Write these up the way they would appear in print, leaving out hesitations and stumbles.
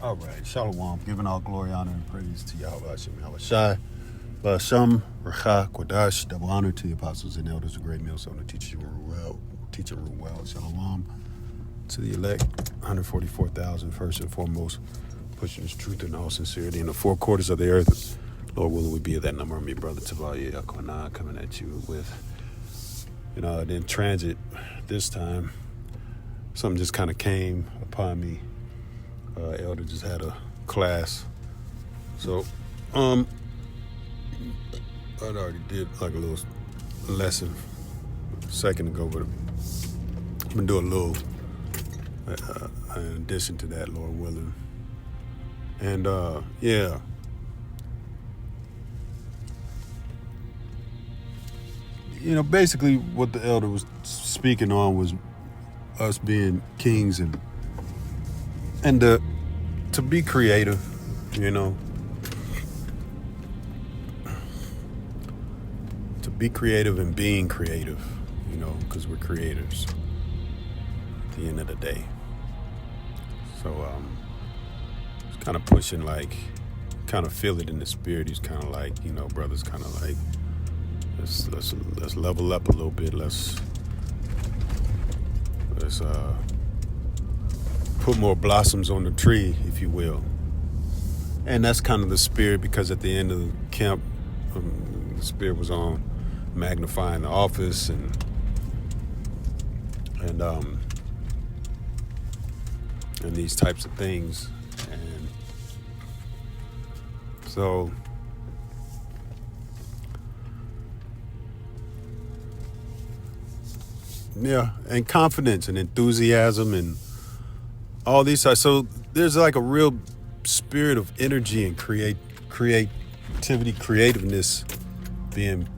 All right, Shalom. Giving all glory, honor, and praise to Yahweh Hashem Yahushai. Basham, Racha, Kodash. Double honor to the apostles and elders of Great Millstone, the teacher Ruel. Shalom. To the elect, 144,000, first and foremost, pushing this truth in all sincerity in the four quarters of the earth. Lord willing, we be at that number. I'm your brother Tabaya Yakwana coming at you with, then transit this time. Something just kind of came upon me. Elder just had a class. So, I already did like a little lesson a second ago, but I'm going to do a little in addition to that, Lord willing. And, basically what the elder was speaking on was us being kings and to be creative, to be creative and being creative, because we're creators at the end of the day. So it's kind of pushing, kind of feel it in the spirit. He's kind of like, brothers kind of like, let's level up a little bit. Let's put more blossoms on the tree, if you will. And that's kind of the spirit, because at the end of the camp, the spirit was on magnifying the office and these types of things. And so and confidence and enthusiasm and all these sides. So there's like a real spirit of energy and creativity, creativeness being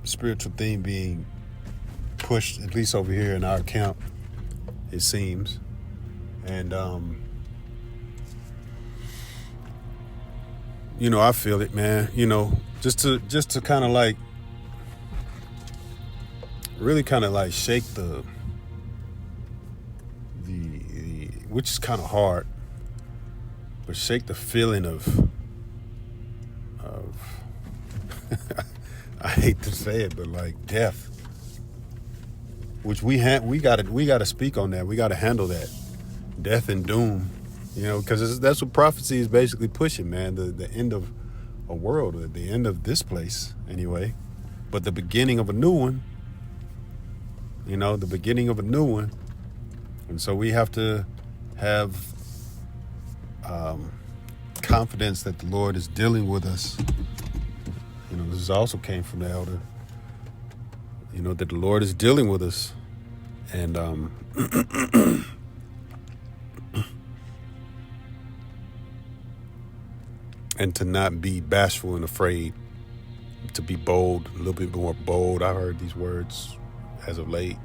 spiritual theme being pushed, at least over here in our camp, it seems. And I feel it, man. Just to kind of like really kind of like shake the which is kind of hard, but shake the feeling of I hate to say it, but like death, which we gotta speak on that. We gotta handle that death and doom, because that's what prophecy is basically pushing, man. The end of a world, or the end of this place anyway, but the beginning of a new one. The beginning of a new one. And so we have to have confidence that the Lord is dealing with us. This also came from the elder. That the Lord is dealing with us. And and to not be bashful and afraid, to be bold, a little bit more bold. I heard these words as of late.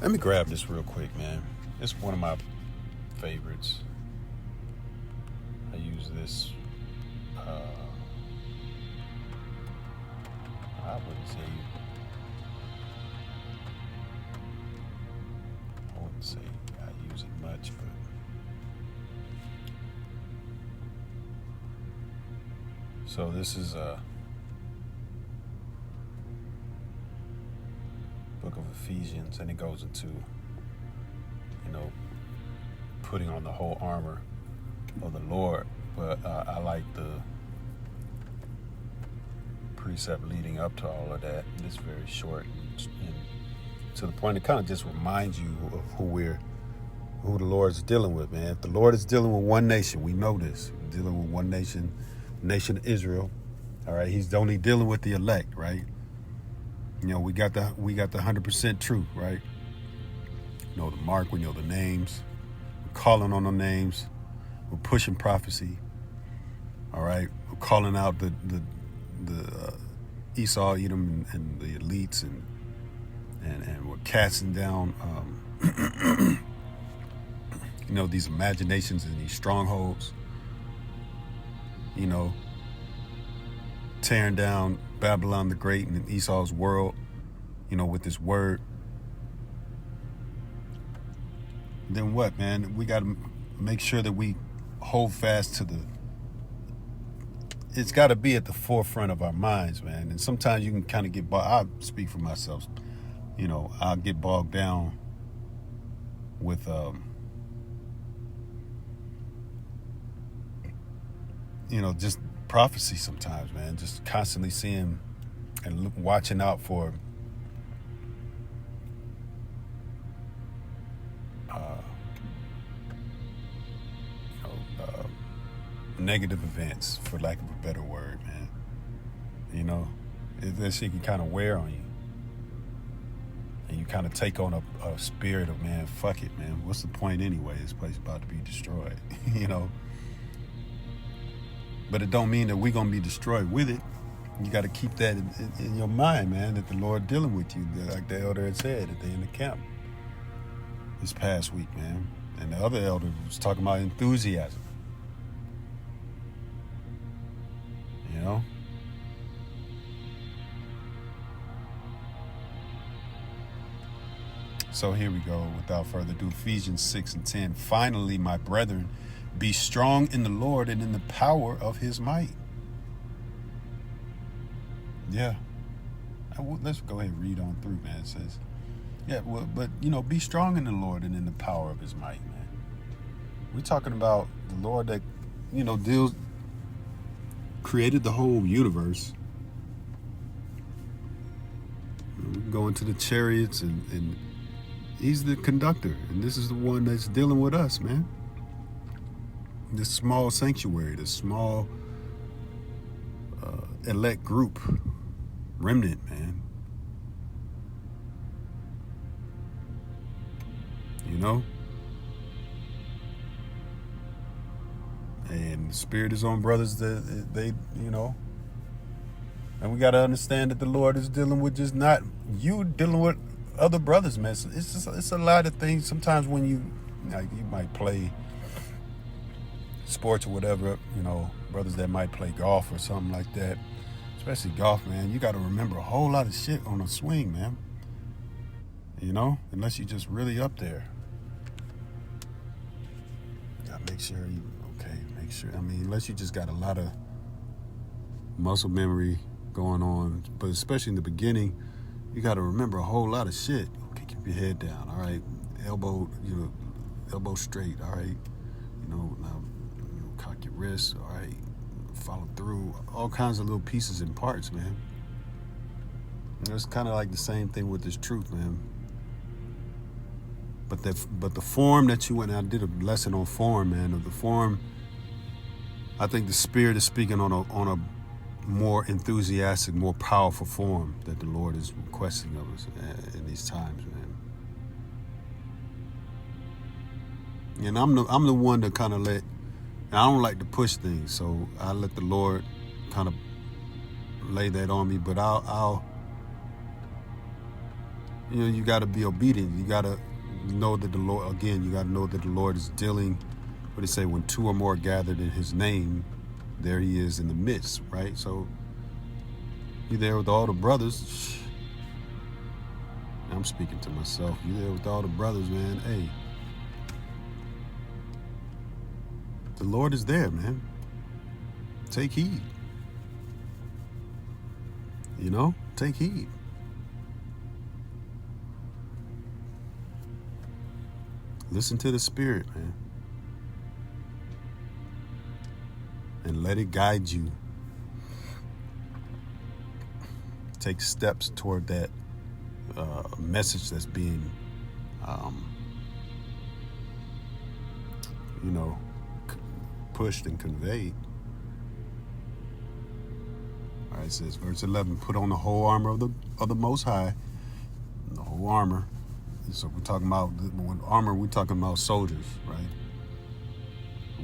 Let me grab this real quick, man. It's one of my favorites. I use this. I wouldn't say I use it much, but so this is a book of Ephesians, and it goes into, putting on the whole armor of the Lord. But I like the precept leading up to all of that. It's very short and to the point. It kind of just reminds you of who the Lord's dealing with, man. If the Lord is dealing with one nation, we know this. He's dealing with one nation, nation of Israel. All right, he's only dealing with the elect, right? We got the 100% truth, right? We know the mark, we know the names. We're calling on the names. We're pushing prophecy. All right, we're calling out the Esau, Edom, and the elites, and we're casting down, these imaginations and these strongholds. Tearing down Babylon the Great and Esau's world, with this word, then what, man? We got to make sure that we hold fast to it's got to be at the forefront of our minds, man. And sometimes you can kind of get I speak for myself, I'll get bogged down with, just prophecy sometimes, man. Just constantly seeing and watching out for negative events, for lack of a better word, man. That shit can kind of wear on you. And you kind of take on a spirit of, man, fuck it, man. What's the point anyway? This place is about to be destroyed, But it don't mean that we're going to be destroyed with it. You got to keep that in your mind, man, that the Lord dealing with you, like the elder had said at the end of camp this past week, man. And the other elder was talking about enthusiasm. So here we go. Without further ado, Ephesians 6:10. Finally, my brethren, be strong in the Lord and in the power of his might. Yeah. Let's go ahead and read on through, man. It says, be strong in the Lord and in the power of his might, man. We're talking about the Lord that, created the whole universe. We go into the chariots and he's the conductor. And this is the one that's dealing with us, man. This small sanctuary, this small elect group, remnant, man. And the Spirit is on brothers that they, and we got to understand that the Lord is dealing with just not you dealing with other brothers, man. It's a lot of things. Sometimes when you might play sports or whatever, brothers that might play golf or something like that, especially golf, man, you got to remember a whole lot of shit on a swing, man. Unless you're just really up there. Make sure. Unless you just got a lot of muscle memory going on, but especially in the beginning, you got to remember a whole lot of shit. Okay, keep your head down. All right, elbow straight. All right, now cock your wrist. All right, follow through. All kinds of little pieces and parts, man. It's kind of like the same thing with this truth, man. But the form that you went, I did a lesson on form, man. Of the form, I think the Spirit is speaking on a more enthusiastic, more powerful form that the Lord is requesting of us in these times, man. And I'm the one to kind of I don't like to push things, so I let the Lord kind of lay that on me. But I'll you got to be obedient. You got to know that the Lord, again, you got to know that the Lord is dealing, what they say, when two or more are gathered in his name, there he is in the midst, right? So you there with all the brothers. I'm speaking to myself. You there with all the brothers, man. Hey, the Lord is there, man. Take heed. Take heed. Listen to the Spirit, man. And let it guide you. Take steps toward that message that's being, pushed and conveyed. All right, it says, verse 11, put on the whole armor of the Most High. The whole armor. So we're talking about, when armor, we're talking about soldiers, right?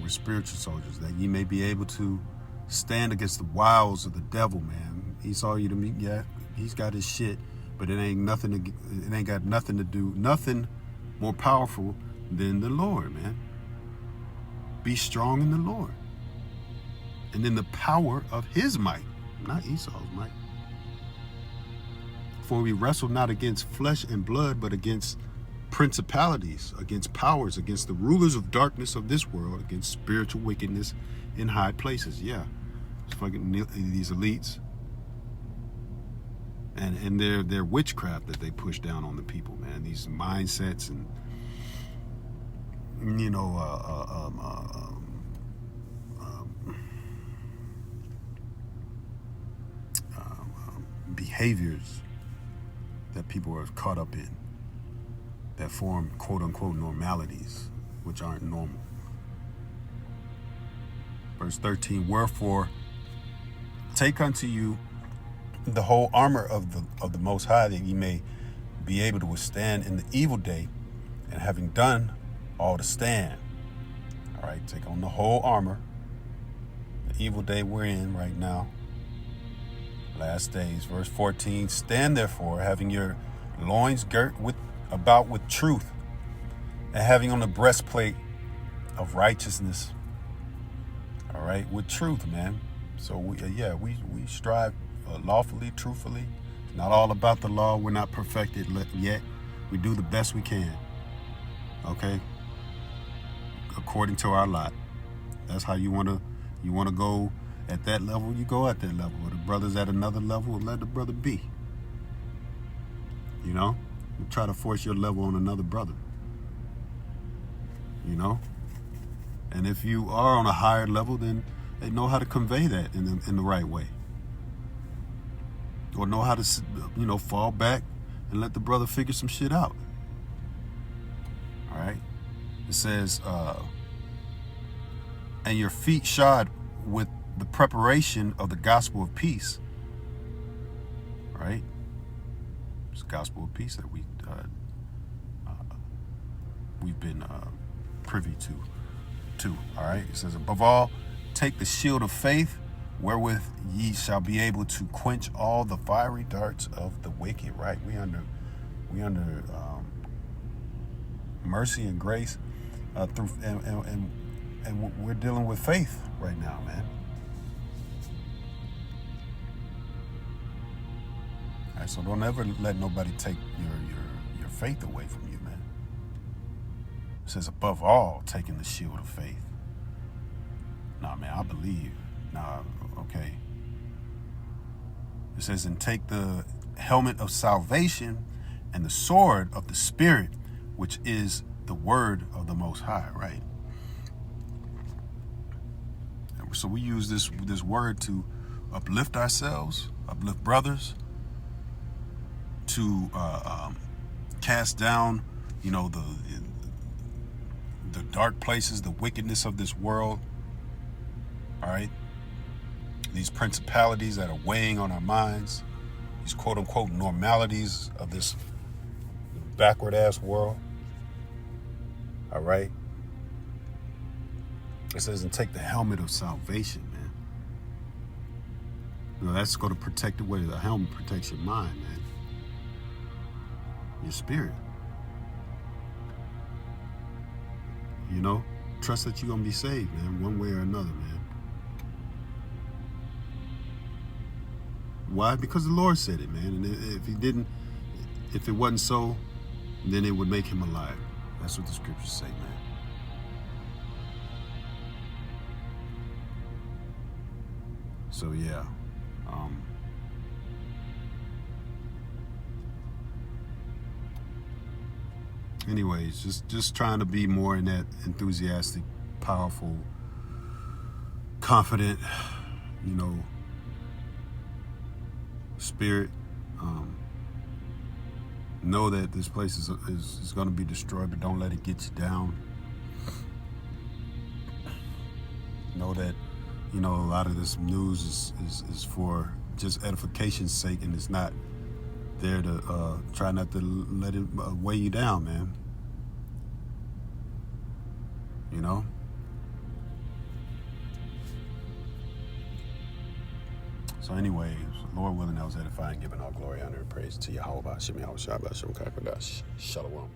We're spiritual soldiers, that ye may be able to stand against the wiles of the devil, man. He saw you to meet, yeah, he's got his shit, but it ain't got nothing to do, nothing more powerful than the Lord, man. Be strong in the Lord and in the power of his might, not Esau's might. for we wrestle not against flesh and blood, but against principalities, against powers, against the rulers of darkness of this world, against spiritual wickedness in high places. Yeah, it's fucking these elites and their witchcraft that they push down on the people, man. These mindsets and behaviors that people are caught up in that form quote unquote normalities, which aren't normal. Verse 13, wherefore take unto you the whole armor of the Most High, that ye may be able to withstand in the evil day, and having done all to stand. All right, take on the whole armor. The evil day we're in right now, last days. Verse 14, stand therefore, having your loins girt about with truth, and having on the breastplate of righteousness. All right, with truth, man. So we strive lawfully, truthfully. It's not all about the law. We're not perfected yet. We do the best we can. Okay, according to our lot. That's how you wanna go at that level. You go at that level. Or the brother's at another level, let the brother be. You know, you try to force your level on another brother. You know, and if you are on a higher level, then they know how to convey that in the right way, or know how to fall back and let the brother figure some shit out. All right, it says, and your feet shod with the preparation of the gospel of peace. All right, it's the gospel of peace that we've been privy to. All right, it says, above all, take the shield of faith, wherewith ye shall be able to quench all the fiery darts of the wicked. Right, we under mercy and grace through and we're dealing with faith right now, man. All right, so don't ever let nobody take your faith away from you, man. It says, above all, taking the shield of faith. Nah, man, I believe. Nah, okay. It says, and take the helmet of salvation and the sword of the Spirit, which is the word of the Most High, right? And so we use this word to uplift ourselves, uplift brothers, to cast down, the dark places, the wickedness of this world. All right, these principalities that are weighing on our minds, these quote unquote normalities of this backward ass world. All right, it says, and take the helmet of salvation, man. That's going to protect the way the helmet protects your mind, man. Your spirit. Trust that you're going to be saved, man, one way or another, man. Why? Because the Lord said it, man. And if it wasn't so, then it would make him a liar. That's what the scriptures say, man. So yeah. Anyways, just trying to be more in that enthusiastic, powerful, confident, spirit. Know that this place is going to be destroyed, but don't let it get you down. Know that, a lot of this news is for just edification's sake, and it's not there to try not to let it weigh you down, man. So anyways, Lord willing, I was edifying, giving all glory, honor, and praise to Yahweh, Shem Yahweh Shai, Shem Kakadash, Shalom.